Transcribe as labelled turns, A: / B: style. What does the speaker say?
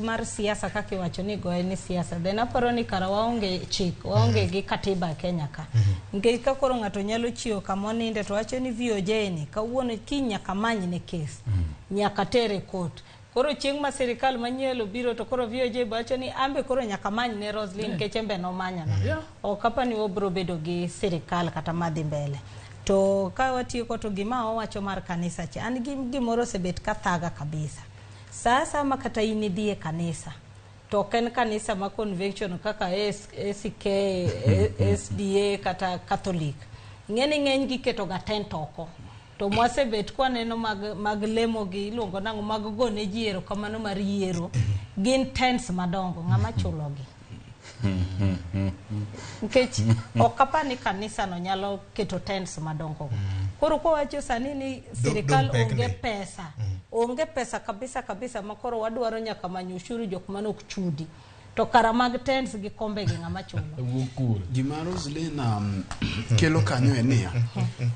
A: mar siasa kaki wacho ni goye ni siasa then aparo ni kara waonge chik waonge gi katiba Kenya ka ngei ka koro ngato nyalo chiwo kamoninde to wacho ni VOJ ni kawuono kinya kamany ne kes nyaka tere court koro chieng ma sirikal manyielo biro to koro VOJ wacho ni ambe koro nyaka many ne Roslyn kechembe no manyana o kapani obro bedo gi sirikal kata madhi mbele to ka watiyo ko to gima owacho mar kanisa cha an gimoro sebet ka thaga kabisa. Sasa makata inidhie kanisa to ken kanisa ma convention kaka SK SDA kata Catholic ngeni ngeny gi keto ga tent oko to mwase bet kwa neno mag lemo gi luongo nango mag gone jiero kamano mar yiero gin tents madongo ngama chulo gi nkech okapani kanisa no nyalo keto tents madongo koro kwa wacho sani ni sirikal onge pesa kabisa makoro wadwaro nyaka manyo ushuru jok manok chudi to kara mag tents gi kombe gi ngama chulo
B: Gima Roslyn kelo kanyo enia